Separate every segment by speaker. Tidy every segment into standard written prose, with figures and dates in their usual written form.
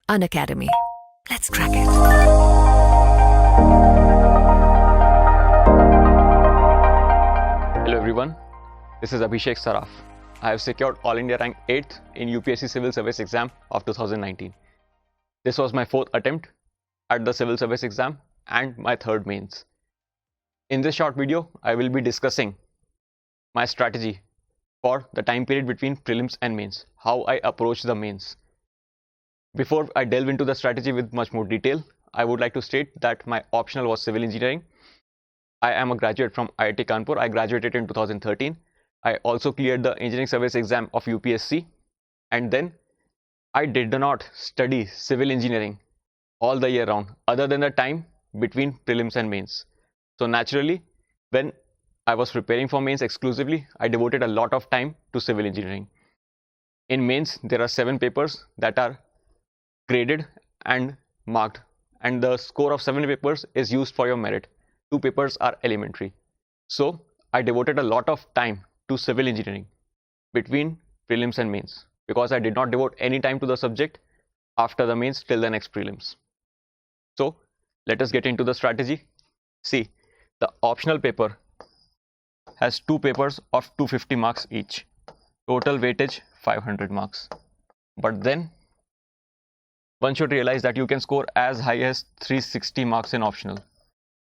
Speaker 1: Unacademy. Let's crack it.
Speaker 2: Hello everyone, this is Abhishek Saraf. I have secured All India rank 8th in UPSC Civil Service exam of 2019. This was my 4th attempt at the Civil Service exam and my 3rd mains. In this short video, I will be discussing my strategy for the time period between prelims and mains, how I approach the mains. Before I delve into the strategy with much more detail, I would like to state that my optional was civil engineering. I am a graduate from IIT Kanpur. I graduated in 2013. I also cleared the engineering service exam of UPSC, and then I did not study civil engineering all the year round other than the time between prelims and mains. So naturally, when I was preparing for mains exclusively, I devoted a lot of time to civil engineering. In mains, there are 7 papers that are graded and marked, and the score of 7 papers is used for your merit. 2 papers are elementary. So I devoted a lot of time to civil engineering between prelims and mains because I did not devote any time to the subject after the mains till the next prelims. So let us get into the strategy. See, the optional paper has 2 papers of 250 marks each. Total weightage 500 marks. But then one should realize that you can score as high as 360 marks in optional.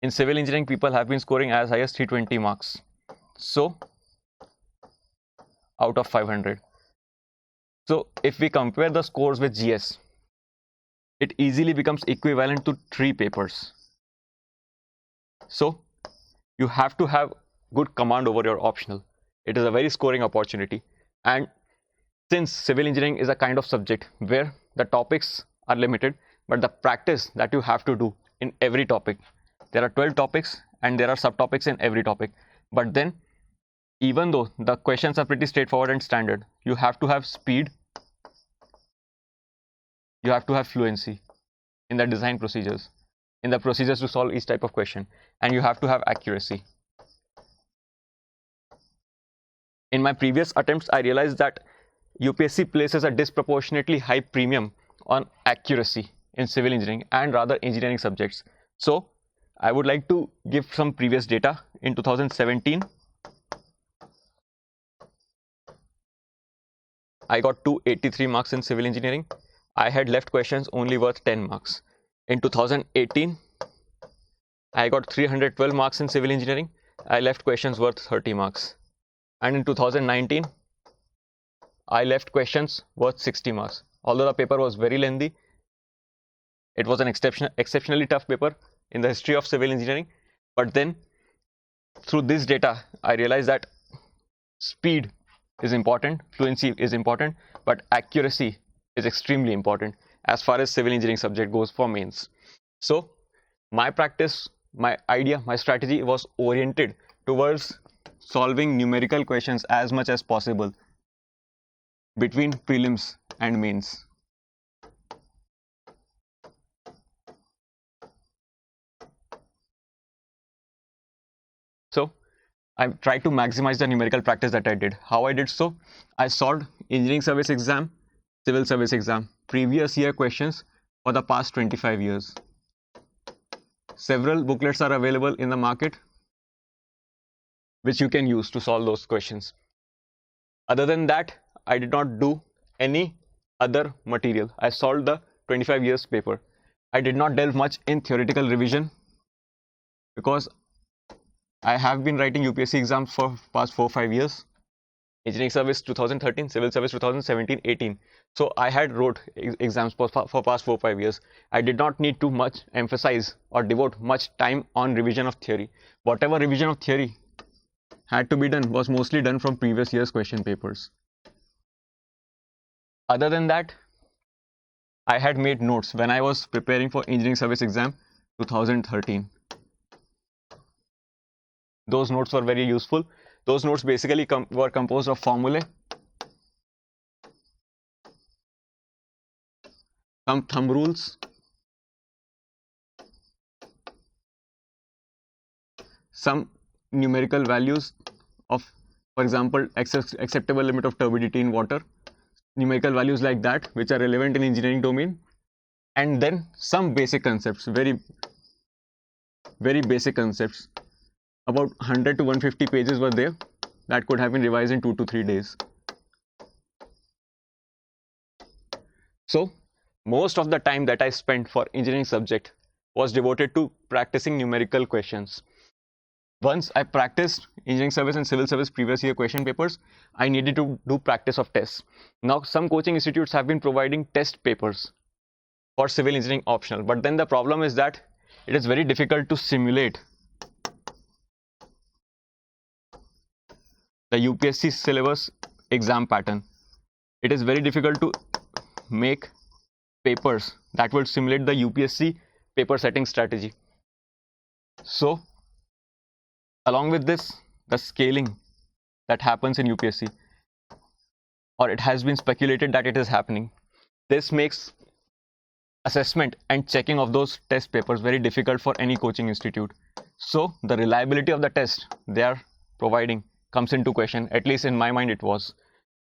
Speaker 2: In civil engineering, people have been scoring as high as 320 marks. So, out of 500. So, if we compare the scores with GS, it easily becomes equivalent to 3 papers. So, you have to have good command over your optional. It is a very scoring opportunity. And since civil engineering is a kind of subject where the topics are limited, but the practice that you have to do in every topic, there are 12 topics and there are subtopics in every topic. But then, even though the questions are pretty straightforward and standard, you have to have speed, you have to have fluency in the design procedures, in the procedures to solve each type of question, and you have to have accuracy. In my previous attempts, I realized that UPSC places a disproportionately high premium on accuracy in civil engineering and rather engineering subjects. So I would like to give some previous data. In 2017, I got 283 marks in civil engineering. I had left questions only worth 10 marks. In 2018, I got 312 marks in civil engineering. I left questions worth 30 marks. And in 2019, I left questions worth 60 marks. Although the paper was very lengthy, it was an exceptionally tough paper in the history of civil engineering. But then, through this data, I realized that speed is important, fluency is important, but accuracy is extremely important as far as civil engineering subject goes for mains. So, my practice, my idea, my strategy was oriented towards solving numerical questions as much as possible between prelims and mains. So I tried to maximize the numerical practice that I did. How I did so? I solved engineering service exam, civil service exam, previous year questions for the past 25 years. Several booklets are available in the market which you can use to solve those questions. Other than that, I did not do any other material. I solved the 25 years paper. I did not delve much in theoretical revision because I have been writing UPSC exams for past 4-5 years. Engineering service 2013, civil service 2017-18. So I had wrote exams for past 4-5 years. I did not need to much emphasize or devote much time on revision of theory. Whatever revision of theory had to be done was mostly done from previous year's question papers. Other than that, I had made notes when I was preparing for engineering service exam 2013. Those notes were very useful. Those notes basically were composed of formulae, some thumb rules, some numerical values of, for example, acceptable limit of turbidity in water, numerical values like that which are relevant in engineering domain, and then some basic concepts, very basic concepts. About 100 to 150 pages were there that could have been revised in 2 to 3 days. So most of the time that I spent for engineering subject was devoted to practicing numerical questions. Once I practiced engineering service and civil service previous year question papers, I needed to do practice of tests. Now some coaching institutes have been providing test papers for civil engineering optional, but then the problem is that it is very difficult to simulate the UPSC syllabus exam pattern. It is very difficult to make papers that will simulate the UPSC paper setting strategy. So along with this, the scaling that happens in UPSC, or it has been speculated that it is happening, this makes assessment and checking of those test papers very difficult for any coaching institute. So the reliability of the test they are providing comes into question, at least in my mind it was.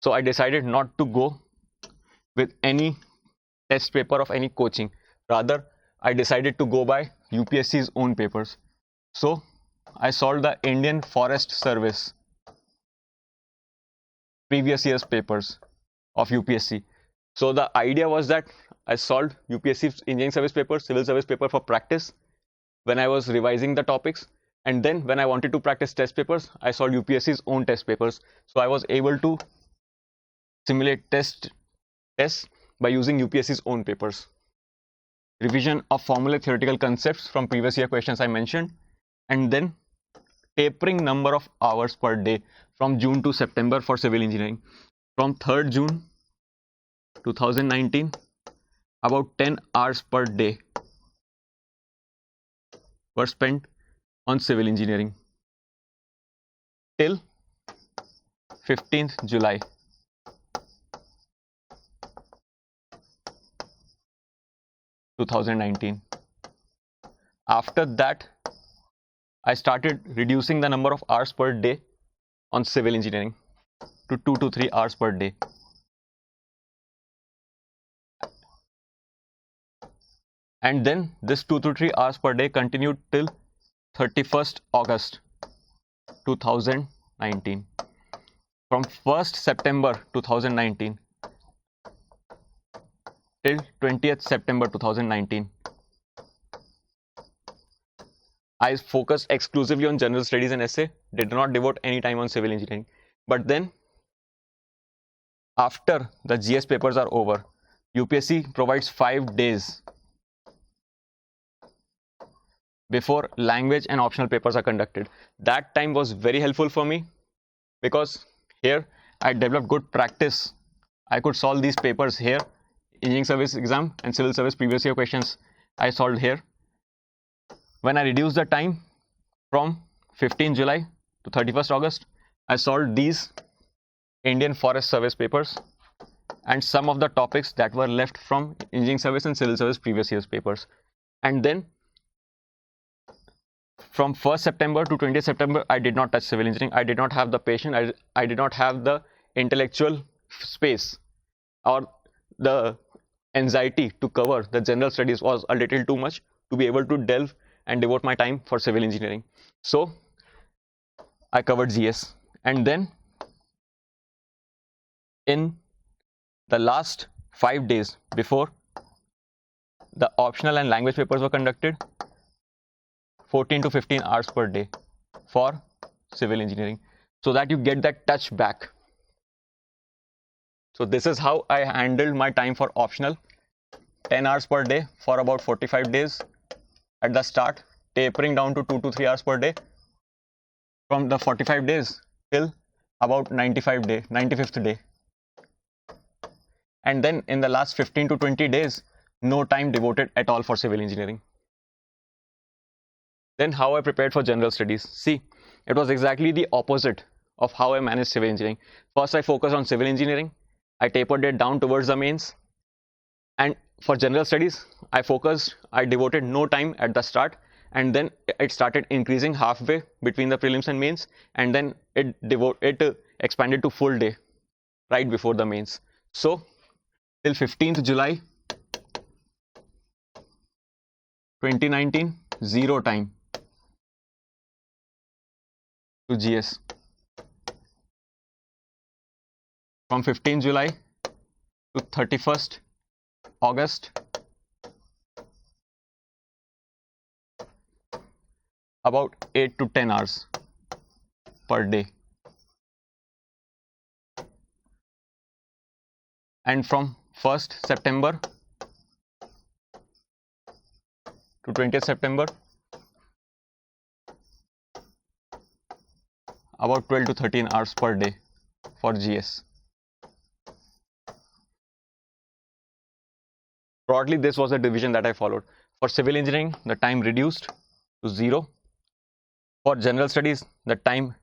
Speaker 2: So I decided not to go with any test paper of any coaching. Rather, I decided to go by UPSC's own papers. So I solved the Indian Forest Service previous year's papers of UPSC. So the idea was that I solved UPSC's engineering service paper, civil service paper for practice when I was revising the topics, and then when I wanted to practice test papers, I solved UPSC's own test papers. So I was able to simulate tests by using UPSC's own papers. Revision of formula theoretical concepts from previous year questions I mentioned, and then tapering number of hours per day from June to September for civil engineering. From 3rd June 2019, about 10 hours per day were spent on civil engineering till 15th July. After that, I started reducing the number of hours per day on civil engineering to 2 to 3 hours per day. And then this 2 to 3 hours per day continued till 31st August 2019. From 1st September 2019 till 20th September 2019, I focused exclusively on general studies and essay, did not devote any time on civil engineering. But then, after the GS papers are over, UPSC provides 5 days before language and optional papers are conducted. That time was very helpful for me because here I developed good practice. I could solve these papers here, engineering service exam and civil service previous year questions I solved here. When I reduced the time from 15 July to 31st August, I solved these Indian Forest Service papers and some of the topics that were left from engineering service and civil service previous year's papers. And then from 1st September to 20th September, I did not touch civil engineering. I did not have the patience. I did not have the intellectual space, or the anxiety to cover the general studies was a little too much to be able to delve and devote my time for civil engineering. So I covered GS, and then in the last 5 days before the optional and language papers were conducted, 14 to 15 hours per day for civil engineering, so that you get that touch back. So this is how I handled my time for optional: 10 hours per day for about 45 days at the start, tapering down to 2 to 3 hours per day from the 45 days till about 95th day. And then in the last 15 to 20 days, no time devoted at all for civil engineering. Then how I prepared for general studies. See, it was exactly the opposite of how I managed civil engineering. First, I focused on civil engineering. I tapered it down towards the mains. And for general studies, I devoted no time at the start, and then it started increasing halfway between the prelims and mains, and then it expanded to full day right before the mains. So till 15th July 2019 zero time to GS. From 15 July to 31st August, about 8 to 10 hours per day. And from 1st September to 20th September, about 12 to 13 hours per day for GS. Broadly, this was the division that I followed. For civil engineering, the time reduced to 0. For general studies, the time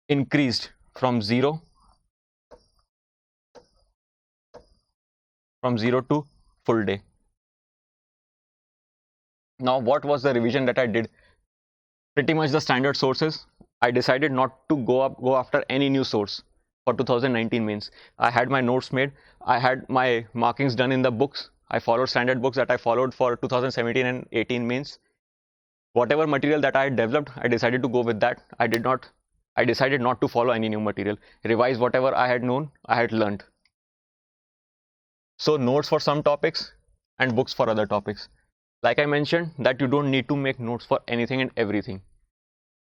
Speaker 2: increased from 0 to full day. Now, what was the revision that I did? Pretty much the standard sources. I decided not to go after any new source for 2019 mains. I had my notes made. I had my markings done in the books. I followed standard books that I followed for 2017 and 18 mains. Whatever material that I had developed, I decided to go with that. I decided not to follow any new material. Revise whatever I had known, I had learned. So notes for some topics and books for other topics. Like I mentioned, that you don't need to make notes for anything and everything.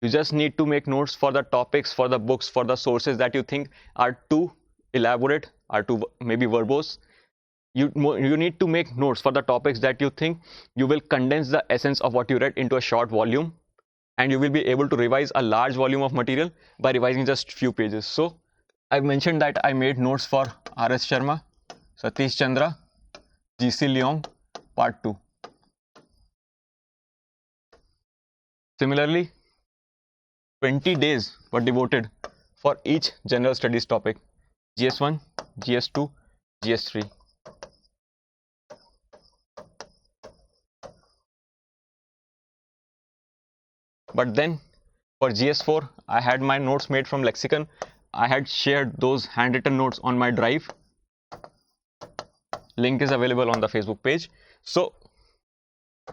Speaker 2: You just need to make notes for the topics, for the books, for the sources that you think are too elaborate, are too maybe verbose. You need to make notes for the topics that you think you will condense the essence of what you read into a short volume, and you will be able to revise a large volume of material by revising just few pages. So I've mentioned that I made notes for R.S. Sharma, Satish Chandra, G.C. Leong, part 2. Similarly, 20 days were devoted for each general studies topic: GS1, GS2, GS3. But then for GS4, I had my notes made from lexicon. I had shared those handwritten notes on my drive. Link is available on the Facebook page. So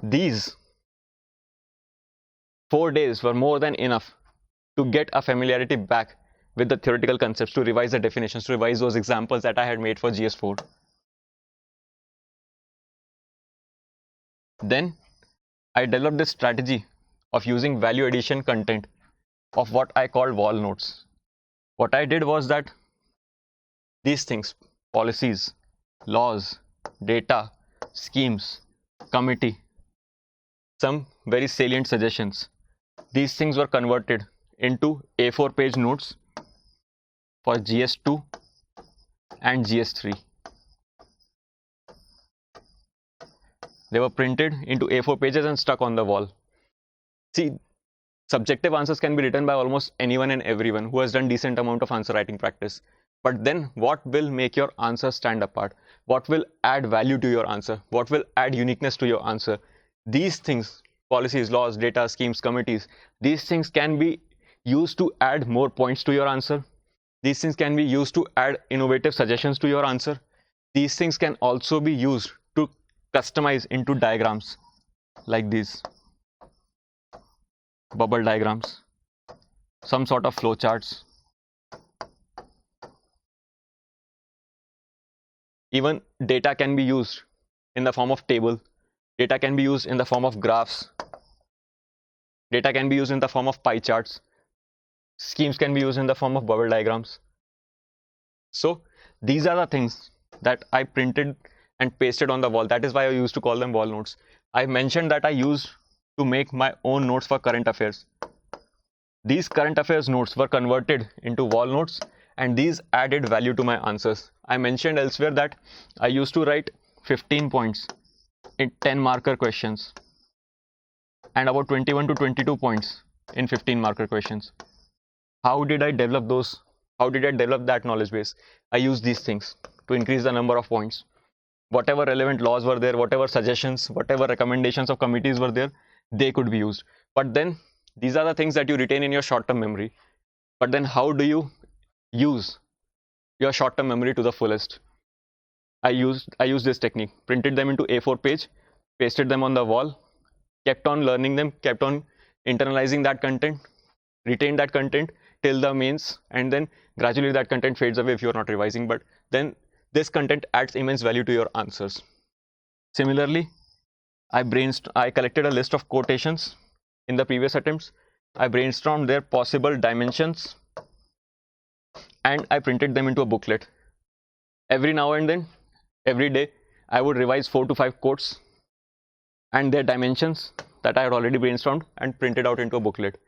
Speaker 2: these 4 days were more than enough to get a familiarity back with the theoretical concepts, to revise the definitions, to revise those examples that I had made for GS4. Then I developed this strategy of using value addition content of what I called wall notes. What I did was that these things, policies, laws, data, schemes, committee, some very salient suggestions, these things were converted into A4 page notes for GS2 and GS3. They were printed into A4 pages and stuck on the wall. See, subjective answers can be written by almost anyone and everyone who has done decent amount of answer writing practice. But then what will make your answer stand apart? What will add value to your answer? What will add uniqueness to your answer? These things, policies, laws, data, schemes, committees, these things can be used to add more points to your answer. These things can be used to add innovative suggestions to your answer. These things can also be used to customize into diagrams like these. Bubble diagrams, some sort of flow charts. Even data can be used in the form of table. Data can be used in the form of graphs. Data can be used in the form of pie charts. Schemes can be used in the form of bubble diagrams. So these are the things that I printed and pasted on the wall. That is why I used to call them wall notes. I mentioned that I used to make my own notes for current affairs. These current affairs notes were converted into wall notes, and these added value to my answers. I mentioned elsewhere that I used to write 15 points in 10 marker questions and about 21 to 22 points in 15 marker questions. How did I develop those? How did I develop that knowledge base? I used these things to increase the number of points. Whatever relevant laws were there, whatever suggestions, whatever recommendations of committees were there, they could be used. But then these are the things that you retain in your short-term memory. But then how do you use your short-term memory to the fullest? I used this technique, printed them into A4 page, pasted them on the wall, kept on learning them, kept on internalizing that content, retained that content till the mains, and then gradually that content fades away if you're not revising, but then this content adds immense value to your answers. Similarly, I collected a list of quotations in the previous attempts. I brainstormed their possible dimensions and I printed them into a booklet. Every now and then, every day, I would revise 4 to 5 quotes and their dimensions that I had already brainstormed and printed out into a booklet.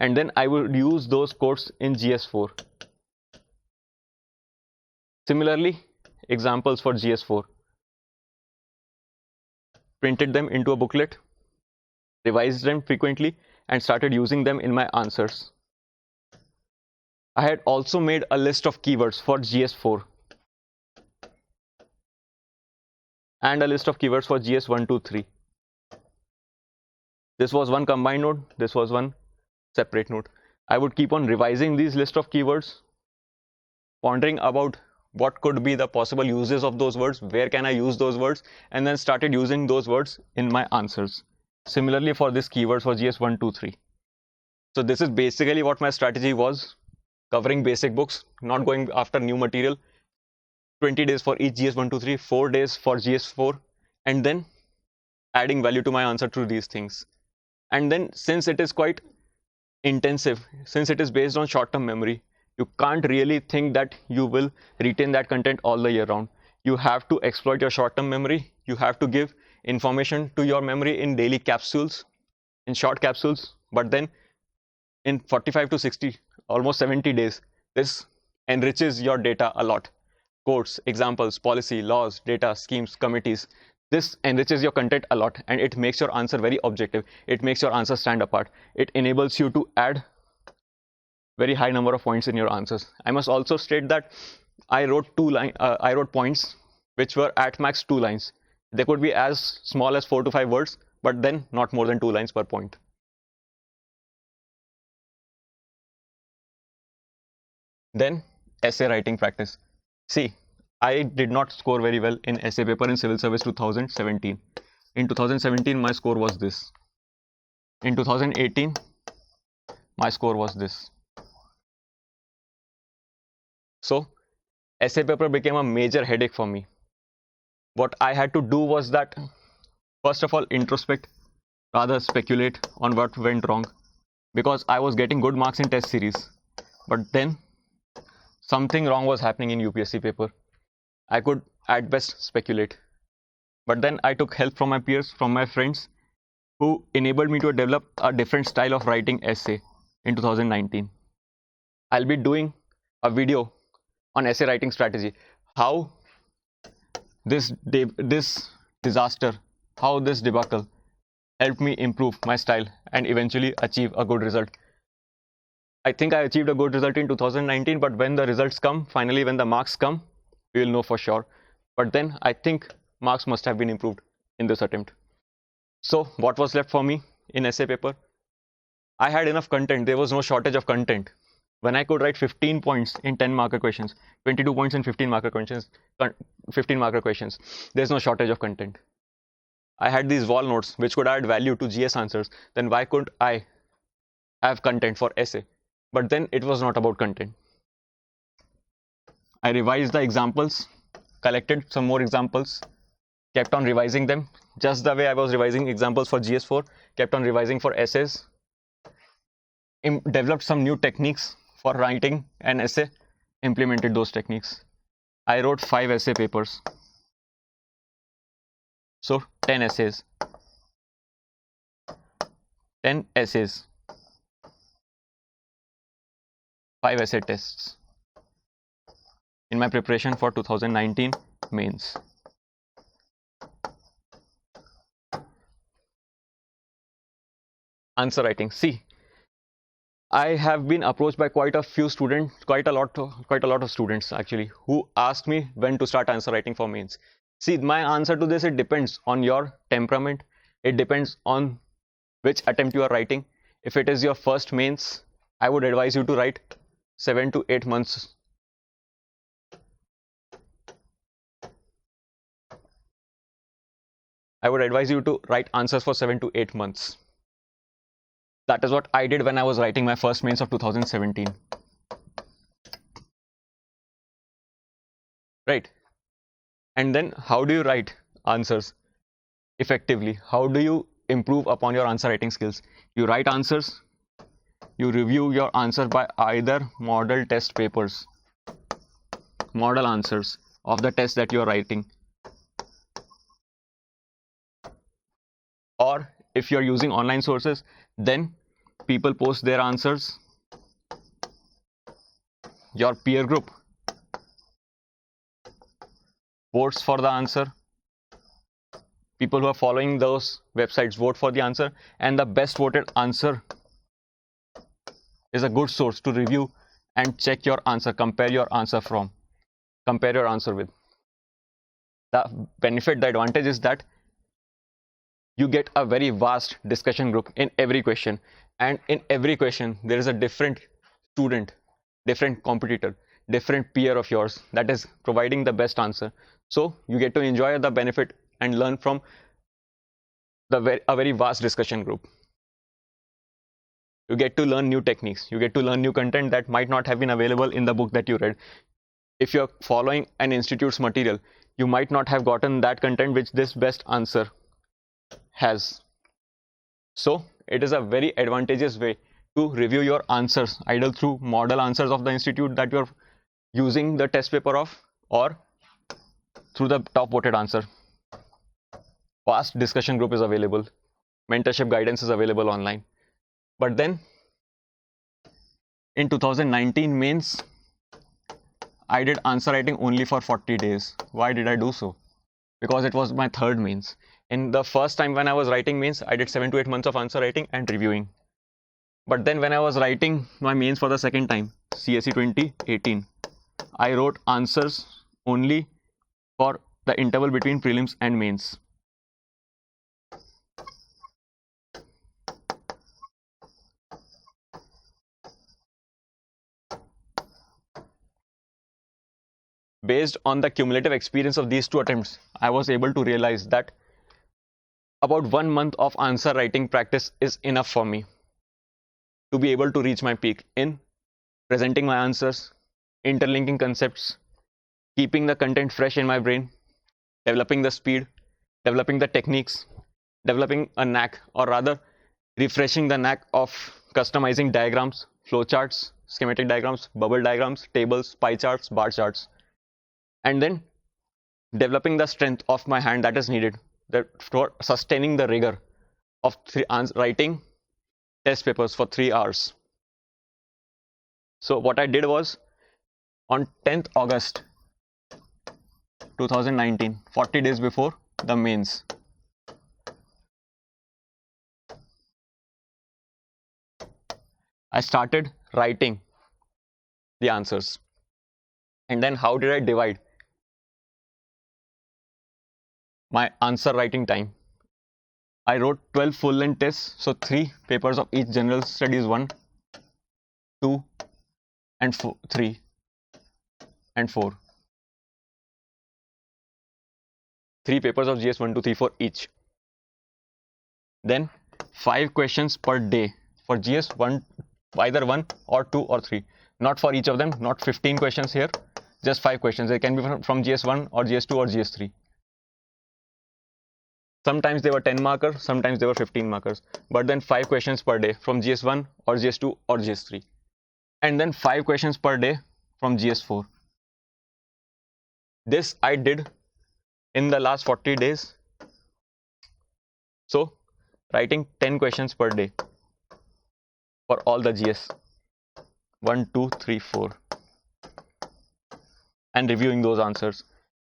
Speaker 2: And then I would use those quotes in GS4. Similarly, examples for GS4. Printed them into a booklet, revised them frequently, and started using them in my answers. I had also made a list of keywords for GS4 and a list of keywords for GS1, 2, 3. This was one combined note, this was one separate note. I would keep on revising these list of keywords, pondering about what could be the possible uses of those words, where can I use those words, and then started using those words in my answers. Similarly for this keywords for GS1, 2, 3. So this is basically what my strategy was, covering basic books, not going after new material, 20 days for each GS1, 2, 3, 4 days for GS4, and then adding value to my answer through these things. And then since it is quite intensive, since it is based on short-term memory, you can't really think that you will retain that content all the year round. You have to exploit your short-term memory. You have to give information to your memory in daily capsules, in short capsules, but then in 45 to 60, almost 70 days, this enriches your data a lot. Quotes, examples, policy, laws, data, schemes, committees. This enriches your content a lot and it makes your answer very objective. It makes your answer stand apart. It enables you to add very high number of points in your answers. I must also state that I wrote points which were at max 2 lines. They could be as small as 4 to 5 words, but then not more than 2 lines per point. Then essay writing practice. See, I did not score very well in essay paper in Civil Service 2017. In 2017, my score was this. In 2018, my score was this. So, essay paper became a major headache for me. What I had to do was that, first of all, introspect, rather speculate on what went wrong, because I was getting good marks in test series. But then, something wrong was happening in UPSC paper. I could at best speculate. But then I took help from my peers, from my friends, who enabled me to develop a different style of writing essay in 2019. I'll be doing a video on essay writing strategy, how this disaster, how this debacle helped me improve my style and eventually achieve a good result. I think I achieved a good result in 2019, but when the results come, finally when the marks come, we will know for sure. But then I think marks must have been improved in this attempt. So what was left for me in essay paper? I had enough content. There was no shortage of content. When I could write 15 points in 10 marker questions, 22 points in 15 marker questions, there's no shortage of content. I had these wall notes which could add value to GS answers. Then why couldn't I have content for essay? But then it was not about content. I revised the examples, collected some more examples, kept on revising them just the way I was revising examples for GS4, kept on revising for essays, developed some new techniques for writing an essay, implemented those techniques. I wrote 5 essay papers. So 10 essays. 10 essays. 5 essay tests in my preparation for 2019 mains. Answer writing. See, I have been approached by quite a lot of students actually, who asked me when to start answer writing for mains. See, my answer to this, it depends on your temperament. It depends on which attempt you are writing. If it is your first mains, I would advise you to write 7 to 8 months. I would advise you to write answers for 7 to 8 months. That is what I did when I was writing my first mains of 2017. Right? And then how do you write answers effectively? How do you improve upon your answer writing skills? You write answers, you review your answer by either model test papers, model answers of the test that you are writing, or if you are using online sources, then people post their answers, your peer group votes for the answer, people who are following those websites vote for the answer, and the best voted answer is a good source to review and check your answer, compare your answer with. The benefit, the advantage is that you get a very vast discussion group in every question, and in every question there is a different student, different competitor, different peer of yours that is providing the best answer. So you get to enjoy the benefit and learn from a very vast discussion group. You get to learn new techniques, you get to learn new content that might not have been available in the book that you read. If you're following an institute's material, you might not have gotten that content which this best answer has. So it is a very advantageous way to review your answers, either through model answers of the institute that you're using the test paper of, or through the top voted answer. Vast discussion group is available, mentorship guidance is available online. But then in 2019 mains, I did answer writing only for 40 days. Why did I do so? Because it was my third mains. In the first time when I was writing mains, I did 7 to 8 months of answer writing and reviewing. But then when I was writing my mains for the second time, CSE 2018, I wrote answers only for the interval between prelims and mains. Based on the cumulative experience of these two attempts, I was able to realize that about 1 month of answer writing practice is enough for me to be able to reach my peak in presenting my answers, interlinking concepts, keeping the content fresh in my brain, developing the speed, developing the techniques, developing a knack, or rather refreshing the knack of customizing diagrams, flowcharts, schematic diagrams, bubble diagrams, tables, pie charts, bar charts, and then developing the strength of my hand that is needed for sustaining the rigor of writing test papers for 3 hours. So what I did was, on 10th August 2019, 40 days before the mains, I started writing the answers. And then how did I divide my answer writing time? I wrote 12 full-length tests, so 3 papers of each general studies 1, 2, and 3, and 4. 3 papers of GS 1, 2, 3, 4 each. Then 5 questions per day for GS 1, either 1 or 2 or 3. Not for each of them, not 15 questions here, just 5 questions. They can be from GS 1 or GS 2 or GS 3. Sometimes they were 10 markers, sometimes they were 15 markers, but then 5 questions per day from GS1 or GS2 or GS3, and then 5 questions per day from GS4. This I did in the last 40 days. So writing 10 questions per day for all the GS 1, 2, 3, 4, and reviewing those answers,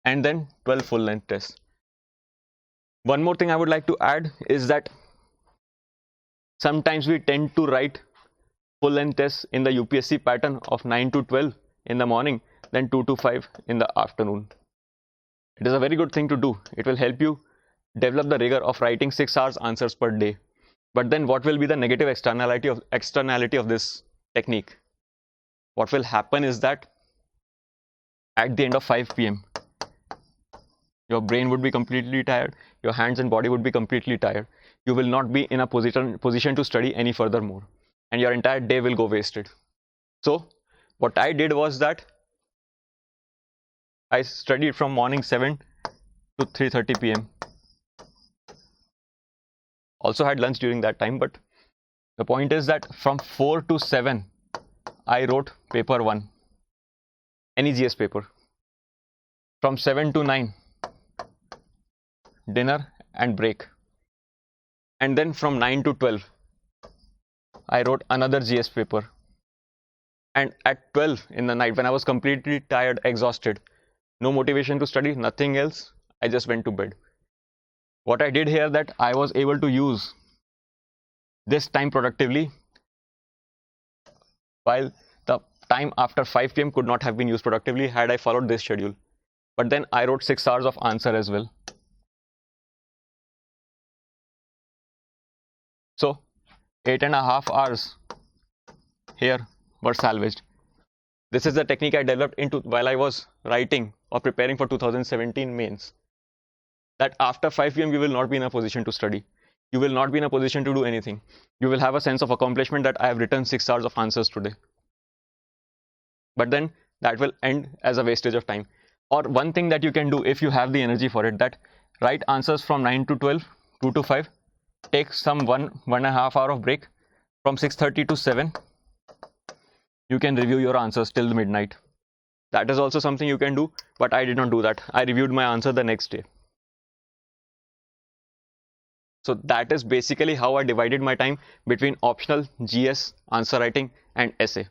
Speaker 2: and then 12 full-length tests. One more thing I would like to add is that sometimes we tend to write full-length tests in the UPSC pattern of 9 to 12 in the morning, then 2 to 5 in the afternoon. It is a very good thing to do. It will help you develop the rigor of writing 6 hours answers per day. But then what will be the negative externality of this technique? What will happen is that at the end of 5 p.m., Your brain would be completely tired. Your hands and body would be completely tired. You will not be in a position to study any furthermore. And your entire day will go wasted. So what I did was that I studied from morning 7 to 3:30 p.m. Also had lunch during that time, but the point is that from 4 to 7, I wrote paper 1, any GS paper. From 7 to 9, dinner and break. And then from 9 to 12, I wrote another GS paper. And at 12 in the night, when I was completely tired, exhausted, no motivation to study, nothing else, I just went to bed. What I did here that I was able to use this time productively, while the time after 5 p.m. could not have been used productively had I followed this schedule. But then I wrote 6 hours of answer as well. So 8.5 hours here were salvaged. This is the technique I developed while I was writing or preparing for 2017 mains. That after 5 p.m. you will not be in a position to study. You will not be in a position to do anything. You will have a sense of accomplishment that I have written 6 hours of answers today. But then that will end as a wastage of time. Or one thing that you can do if you have the energy for it, that write answers from 9 to 12, 2 to 5, take some 1.5 hour of break. From 6:30 to 7, you can review your answers till midnight. That is also something you can do, but I did not do that. I reviewed my answer the next day. So that is basically how I divided my time between optional, GS, answer writing, and essay.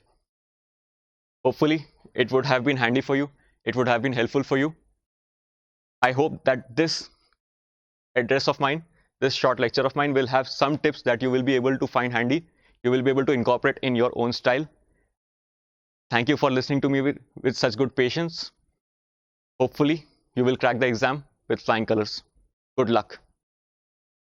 Speaker 2: Hopefully, it would have been handy for you. It would have been helpful for you. I hope that this address of mine, this short lecture of mine, will have some tips that you will be able to find handy. You will be able to incorporate in your own style. Thank you for listening to me with such good patience. Hopefully, you will crack the exam with flying colors. Good luck.